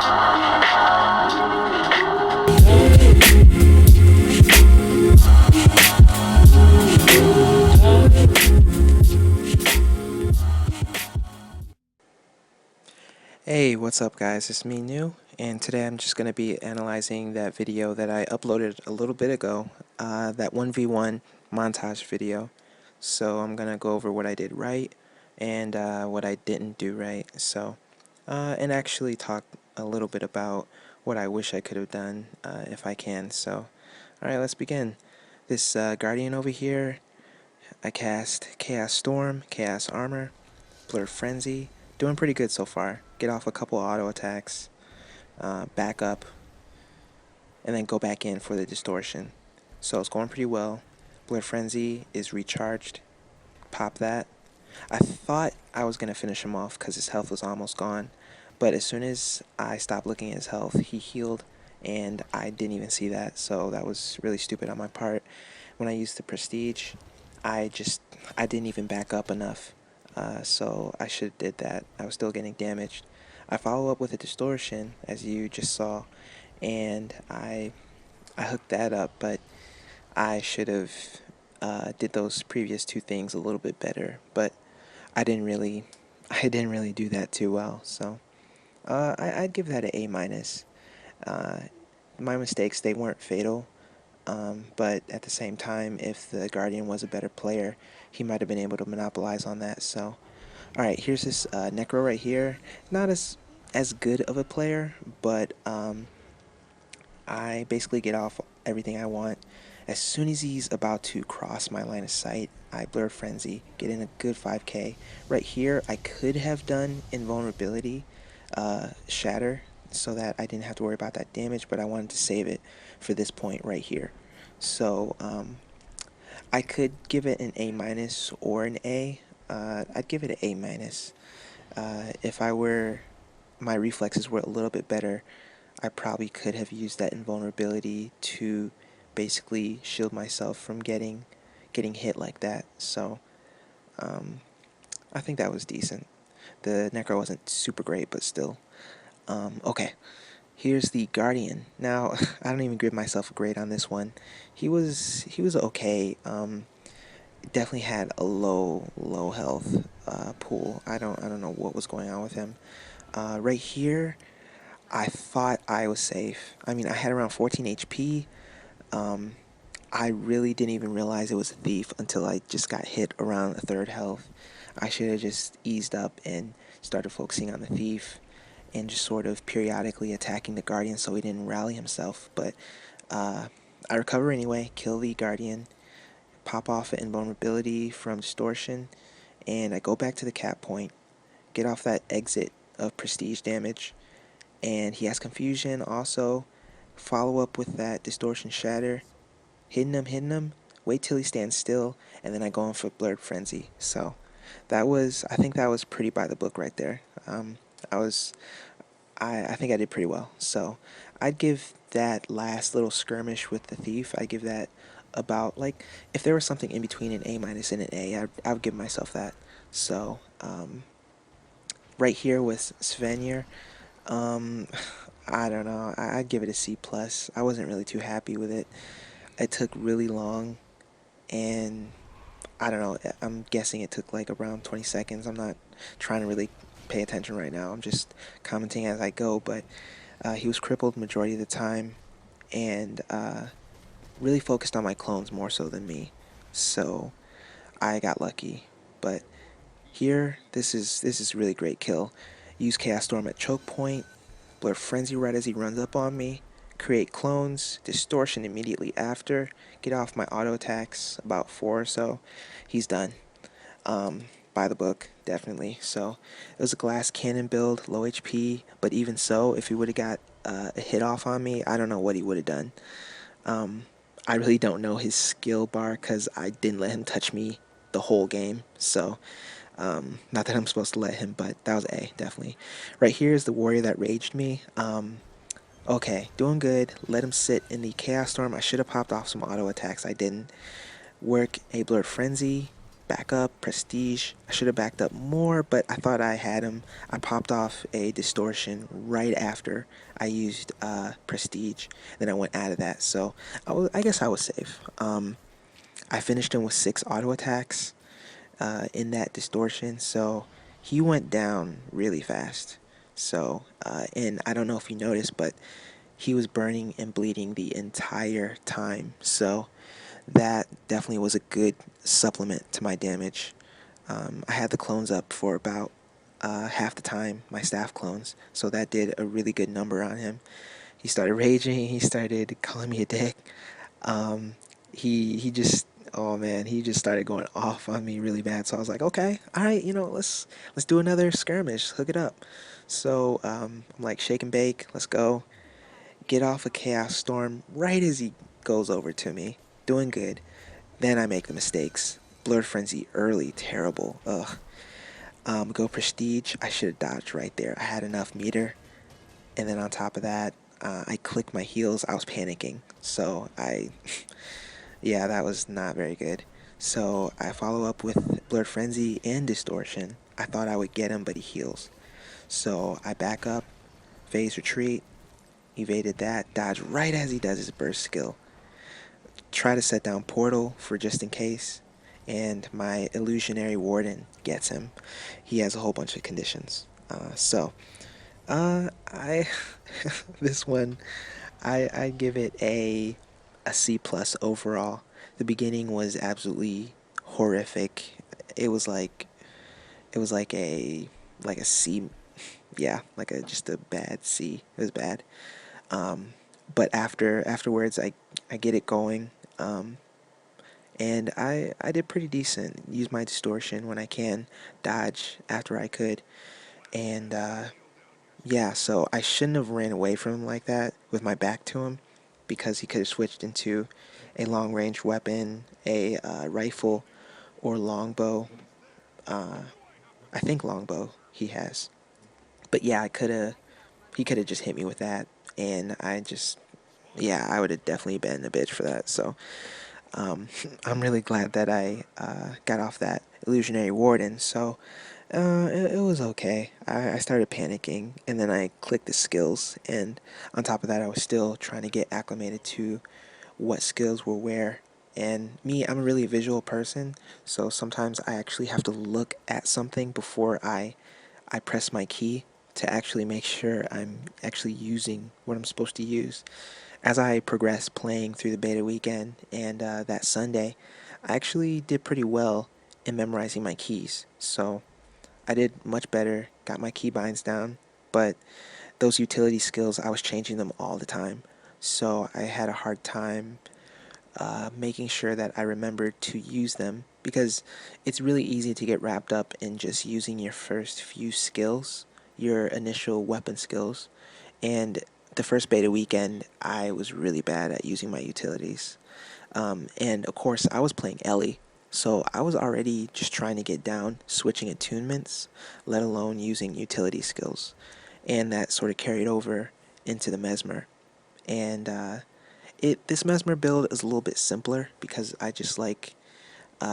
Hey, what's up guys? It's me, New, and today I'm just going to be analyzing that video that I uploaded a little bit ago, that 1v1 montage video. So I'm going to go over what I did right and what I didn't do right. And actually talk a little bit about what I wish I could have done if I can. So, alright, let's begin. This Guardian over here, I cast Chaos Storm, Chaos Armor, Blur Frenzy. Doing pretty good so far. Get off a couple auto attacks, back up, and then go back in for the distortion. So it's going pretty well. Blur Frenzy is recharged. Pop that. I thought I was going to finish him off because his health was almost gone. But as soon as I stopped looking at his health, he healed, and I didn't even see that. So that was really stupid on my part. When I used the Prestige, I didn't even back up enough. So I should have did that. I was still getting damaged. I follow up with a distortion, as you just saw, and I hooked that up, but I should have did those previous two things a little bit better. But I didn't really do that too well. So I'd give that an A minus. My mistakes, they weren't fatal. But at the same time, if the Guardian was a better player, he might have been able to monopolize on that. So, alright, here's this Necro right here. Not as good of a player, but I basically get off everything I want. As soon as he's about to cross my line of sight, I Blur Frenzy, get in a good 5k. Right here, I could have done Invulnerability, Shatter, so that I didn't have to worry about that damage, but I wanted to save it for this point right here. So I could give it an A minus or an A. I'd give it an A minus. If my reflexes were a little bit better, I probably could have used that invulnerability to basically shield myself from getting hit like that. So I think that was decent. The Necro wasn't super great, but still. Okay, here's the Guardian. Now, I don't even give myself a grade on this one. He was okay. Definitely had a low health pool. I don't know what was going on with him. Right here, I thought I was safe. I mean, I had around 14 HP. I really didn't even realize it was a thief until I just got hit around a third health. I should have just eased up and started focusing on the thief and just sort of periodically attacking the Guardian so he didn't rally himself. But I recover anyway, kill the Guardian, pop off an invulnerability from distortion, and I go back to the cap point, get off that exit of prestige damage, and he has confusion also, follow up with that distortion shatter, hitting him, wait till he stands still, and then I go in for Blurred Frenzy. So I think that was pretty by the book right there. I think I did pretty well. So I'd give that last little skirmish with the thief, I'd give that about, like, if there was something in between an A minus and an A, I would give myself that. So right here with Svenir, I don't know, I'd give it a C plus. I wasn't really too happy with it. It took really long, and I don't know, I'm guessing it took like around 20 seconds. I'm not trying to really pay attention right now. I'm just commenting as I go, but he was crippled majority of the time, and really focused on my clones more so than me. So I got lucky. But here, this is really great kill. Use Chaos Storm at choke point, Blur Frenzy right as he runs up on me, create clones, distortion immediately after, get off my auto attacks, about 4 or so. He's done. By the book, definitely. So it was a glass cannon build, low HP, but even so, if he would have got a hit off on me, I don't know what he would have done. I really don't know his skill bar because I didn't let him touch me the whole game. So not that I'm supposed to let him, but that was A, definitely. Right here is the warrior that raged me. Okay, doing good. Let him sit in the Chaos Storm. I should have popped off some auto attacks. I didn't. Work a Blur Frenzy. back up, prestige. I should have backed up more, but I thought I had him. I popped off a distortion right after I used prestige. Then I went out of that, so I guess I was safe. I finished him with 6 auto attacks in that distortion, so he went down really fast. So, and I don't know if you noticed, but he was burning and bleeding the entire time. So that definitely was a good supplement to my damage. I had the clones up for about half the time, my staff clones, so that did a really good number on him. He started raging, he started calling me a dick. Um, he just, oh man, he just started going off on me really bad. So I was like, okay, all right, let's do another skirmish, hook it up. So I'm like, shake and bake, let's go. Get off a chaos storm right as he goes over to me, doing good. Then I make the mistakes. Blurred Frenzy early, terrible. Ugh. Go Prestige. I should have dodged right there. I had enough meter. And then on top of that, I clicked my heels. I was panicking. So yeah, that was not very good. So I follow up with Blurred Frenzy and Distortion. I thought I would get him, but he heals. So I back up, phase retreat, evaded that, dodge right as he does his burst skill. Try to set down Portal for just in case, and my Illusionary Warden gets him. He has a whole bunch of conditions. I this one, I give it a C plus overall. The beginning was absolutely horrific. It was like a C, yeah, like a just a bad C. It was bad. But afterwards, I get it going. And I did pretty decent. Use my distortion when I can, dodge after I could, and yeah. So I shouldn't have ran away from him like that with my back to him, because he could have switched into a long range weapon, a rifle, or longbow. I think longbow he has, but yeah, I could have. He could have just hit me with that, and yeah, I would have definitely been a bitch for that. So Um, I'm really glad that I got off that illusionary warden. So it was okay. I started panicking, and then I clicked the skills, and on top of that, I was still trying to get acclimated to what skills were where. And me, I'm a really visual person, so sometimes I actually have to look at something before I press my key to actually make sure I'm actually using what I'm supposed to use. As I progressed playing through the beta weekend and that Sunday, I actually did pretty well in memorizing my keys. So I did much better, got my keybinds down, but those utility skills, I was changing them all the time. So I had a hard time making sure that I remembered to use them, because it's really easy to get wrapped up in just using your first few skills, your initial weapon skills. And the first beta weekend, I was really bad at using my utilities. And of course, I was playing Ellie, so I was already just trying to get down, switching attunements, let alone using utility skills. And that sort of carried over into the Mesmer. And this Mesmer build is a little bit simpler because I just like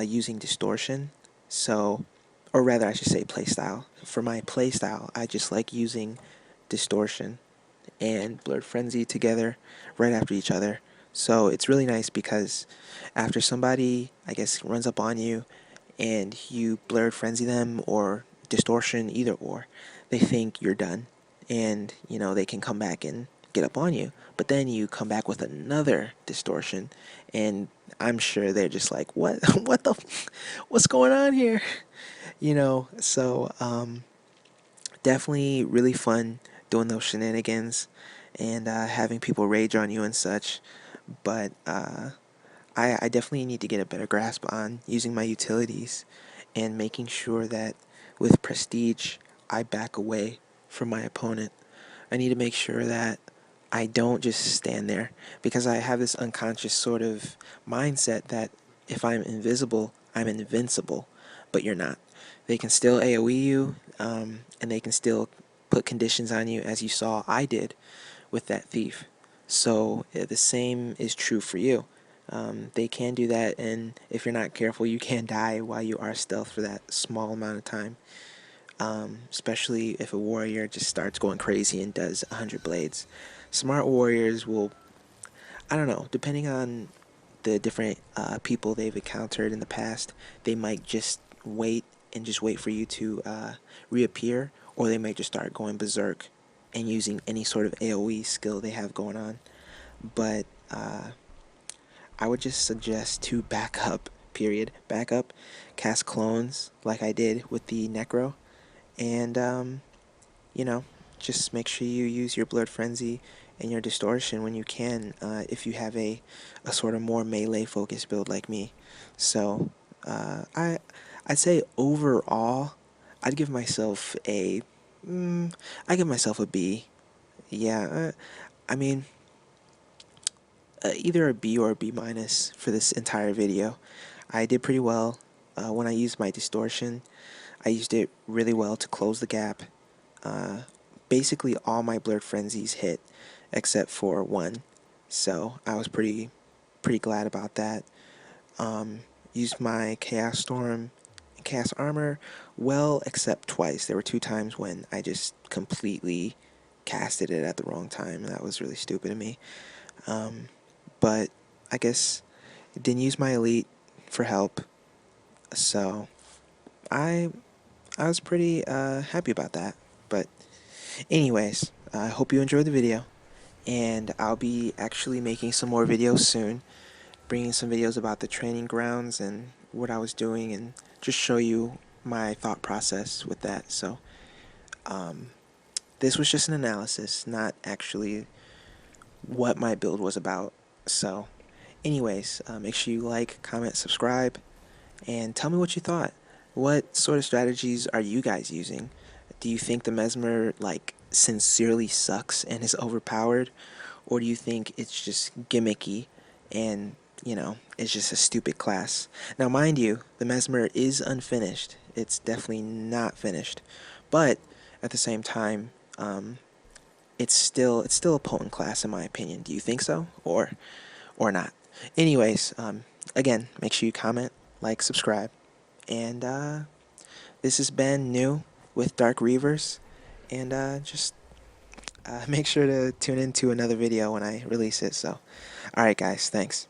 using distortion. So, or rather, I should say playstyle. For my playstyle, I just like using distortion and Blurred Frenzy together right after each other. So it's really nice because after somebody, I guess, runs up on you and you Blurred Frenzy them or distortion, either or, they think you're done, and they can come back and get up on you. But then you come back with another distortion, and I'm sure they're just like, what, what's going on here? So definitely really fun doing those shenanigans and having people rage on you and such. But I definitely need to get a better grasp on using my utilities and making sure that with prestige, I back away from my opponent. I need to make sure that I don't just stand there, because I have this unconscious sort of mindset that if I'm invisible, I'm invincible, but you're not. They can still AoE you, and they can still put conditions on you, as you saw I did with that thief. So the same is true for you. They can do that, and if you're not careful, you can die while you are stealth for that small amount of time. Especially if a warrior just starts going crazy and does 100 blades. Smart warriors will, I don't know, depending on the different people they've encountered in the past, they might just wait for you to reappear, or they might just start going berserk and using any sort of AoE skill they have going on. But I would just suggest to back up, period. Back up, cast clones like I did with the Necro, and you know, just make sure you use your Blood Frenzy and your Distortion when you can, if you have a sort of more melee focused build like me. So, I'd say overall, I'd give myself a, I give myself a B. Yeah, I mean, either a B or a B minus for this entire video. I did pretty well when I used my Distortion. I used it really well to close the gap. Uh, Basically, all my Blurred Frenzies hit except for one, so I was pretty glad about that. Used my Chaos Storm and Chaos Armor well, except twice. There were two times when I just completely casted it at the wrong time, and that was really stupid of me. But I guess didn't use my Elite for help, so I I was pretty happy about that. But anyways, I hope you enjoyed the video, and I'll be actually making some more videos soon, bringing some videos about the training grounds and what I was doing, and just show you my thought process with that. So, this was just an analysis, not actually what my build was about. So, anyways, make sure you like, comment, subscribe, and tell me what you thought. What sort of strategies are you guys using? Do you think the Mesmer, like, sincerely sucks and is overpowered? Or do you think it's just gimmicky and, it's just a stupid class? Now, mind you, the Mesmer is unfinished. It's definitely not finished. But, at the same time, it's still a potent class in my opinion. Do you think so? Or not? Anyways, again, make sure you comment, like, subscribe. And this has been New with Dark Reavers. And just make sure to tune into another video when I release it. So, alright, guys, thanks.